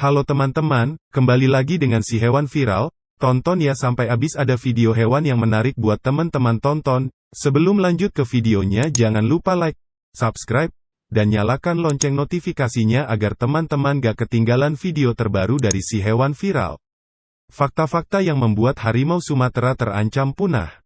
Halo teman-teman, kembali lagi dengan si hewan viral. Tonton ya sampai habis, ada video hewan yang menarik buat teman-teman tonton. Sebelum lanjut ke videonya, jangan lupa like, subscribe, dan nyalakan lonceng notifikasinya agar teman-teman gak ketinggalan video terbaru dari si hewan viral. Fakta-fakta yang membuat harimau Sumatera terancam punah.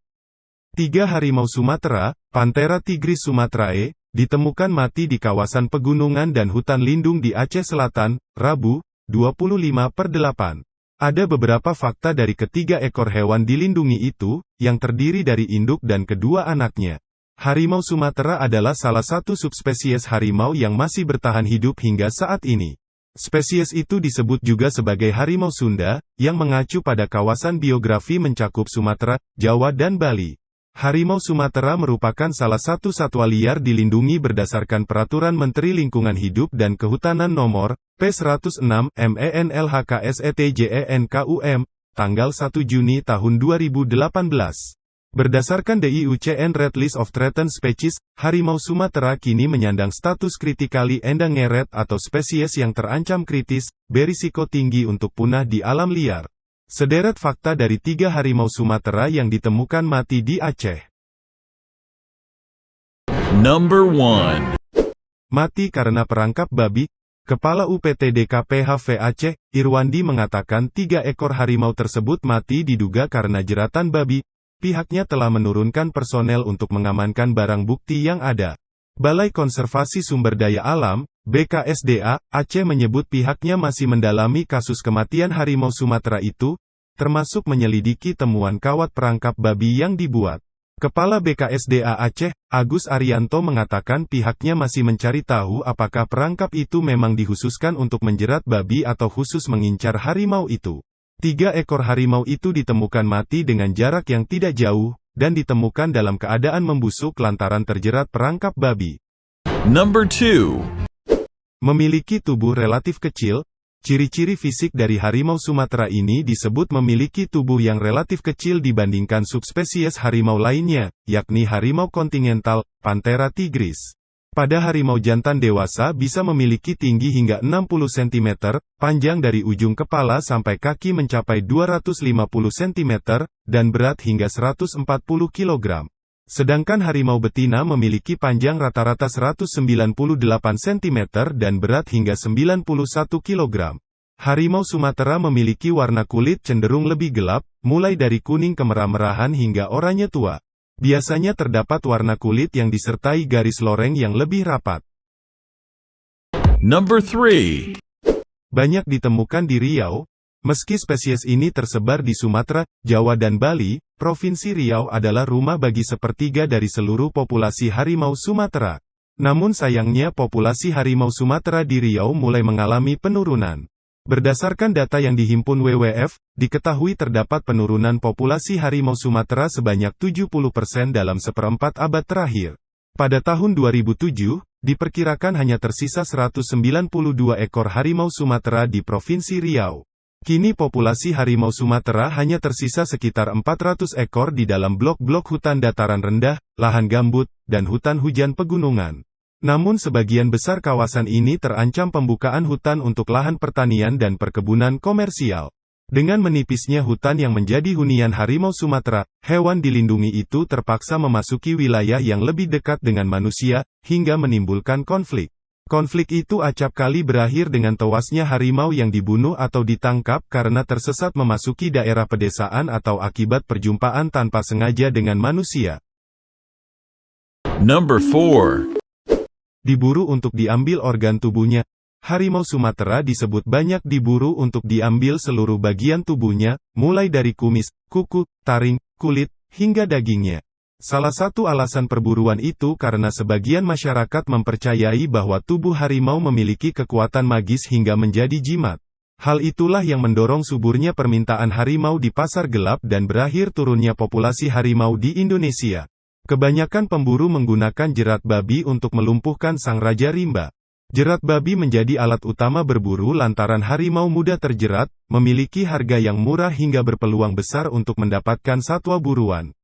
3 harimau Sumatera, Panthera tigris sumatrae, ditemukan mati di kawasan pegunungan dan hutan lindung di Aceh Selatan, Rabu, 25/8. Ada beberapa fakta dari ketiga ekor hewan dilindungi itu, yang terdiri dari induk dan kedua anaknya. Harimau Sumatera adalah salah satu subspesies harimau yang masih bertahan hidup hingga saat ini. Spesies itu disebut juga sebagai harimau Sunda, yang mengacu pada kawasan biografi mencakup Sumatera, Jawa dan Bali. Harimau Sumatera merupakan salah satu satwa liar dilindungi berdasarkan Peraturan Menteri Lingkungan Hidup dan Kehutanan Nomor P106 MENLHKSETJENKUM, tanggal 1 Juni tahun 2018. Berdasarkan DIUCN Red List of Threatened Species, harimau Sumatera kini menyandang status critically endangered atau spesies yang terancam kritis, berisiko tinggi untuk punah di alam liar. Sederet fakta dari 3 harimau Sumatera yang ditemukan mati di Aceh. Number 1. Mati karena perangkap babi. Kepala UPTDKPHV Aceh, Irwandi mengatakan 3 ekor harimau tersebut mati diduga karena jeratan babi. Pihaknya telah menurunkan personel untuk mengamankan barang bukti yang ada. Balai Konservasi Sumber Daya Alam, BKSDA, Aceh menyebut pihaknya masih mendalami kasus kematian harimau Sumatera itu, termasuk menyelidiki temuan kawat perangkap babi yang dibuat. Kepala BKSDA Aceh, Agus Arianto mengatakan pihaknya masih mencari tahu apakah perangkap itu memang dikhususkan untuk menjerat babi atau khusus mengincar harimau itu. 3 ekor harimau itu ditemukan mati dengan jarak yang tidak jauh, dan ditemukan dalam keadaan membusuk lantaran terjerat perangkap babi. Number 2. Memiliki tubuh relatif kecil. Ciri-ciri fisik dari harimau Sumatera ini disebut memiliki tubuh yang relatif kecil dibandingkan subspesies harimau lainnya, yakni harimau kontinental, Panthera tigris. Pada harimau jantan dewasa bisa memiliki tinggi hingga 60 cm, panjang dari ujung kepala sampai kaki mencapai 250 cm, dan berat hingga 140 kg. Sedangkan harimau betina memiliki panjang rata-rata 198 cm dan berat hingga 91 kg. Harimau Sumatera memiliki warna kulit cenderung lebih gelap, mulai dari kuning kemerah-merahan hingga oranye tua. Biasanya terdapat warna kulit yang disertai garis loreng yang lebih rapat. Number 3. Banyak ditemukan di Riau. Meski spesies ini tersebar di Sumatera, Jawa dan Bali, Provinsi Riau adalah rumah bagi sepertiga dari seluruh populasi harimau Sumatera. Namun sayangnya populasi harimau Sumatera di Riau mulai mengalami penurunan. Berdasarkan data yang dihimpun WWF, diketahui terdapat penurunan populasi harimau Sumatera sebanyak 70% dalam seperempat abad terakhir. Pada tahun 2007, diperkirakan hanya tersisa 192 ekor harimau Sumatera di Provinsi Riau. Kini populasi harimau Sumatera hanya tersisa sekitar 400 ekor di dalam blok-blok hutan dataran rendah, lahan gambut, dan hutan hujan pegunungan. Namun sebagian besar kawasan ini terancam pembukaan hutan untuk lahan pertanian dan perkebunan komersial. Dengan menipisnya hutan yang menjadi hunian harimau Sumatera, hewan dilindungi itu terpaksa memasuki wilayah yang lebih dekat dengan manusia, hingga menimbulkan konflik. Konflik itu acap kali berakhir dengan tewasnya harimau yang dibunuh atau ditangkap karena tersesat memasuki daerah pedesaan atau akibat perjumpaan tanpa sengaja dengan manusia. Number 4. Diburu untuk diambil organ tubuhnya. Harimau Sumatera disebut banyak diburu untuk diambil seluruh bagian tubuhnya, mulai dari kumis, kuku, taring, kulit, hingga dagingnya. Salah satu alasan perburuan itu karena sebagian masyarakat mempercayai bahwa tubuh harimau memiliki kekuatan magis hingga menjadi jimat. Hal itulah yang mendorong suburnya permintaan harimau di pasar gelap dan berakhir turunnya populasi harimau di Indonesia. Kebanyakan pemburu menggunakan jerat babi untuk melumpuhkan sang raja rimba. Jerat babi menjadi alat utama berburu lantaran harimau mudah terjerat, memiliki harga yang murah hingga berpeluang besar untuk mendapatkan satwa buruan.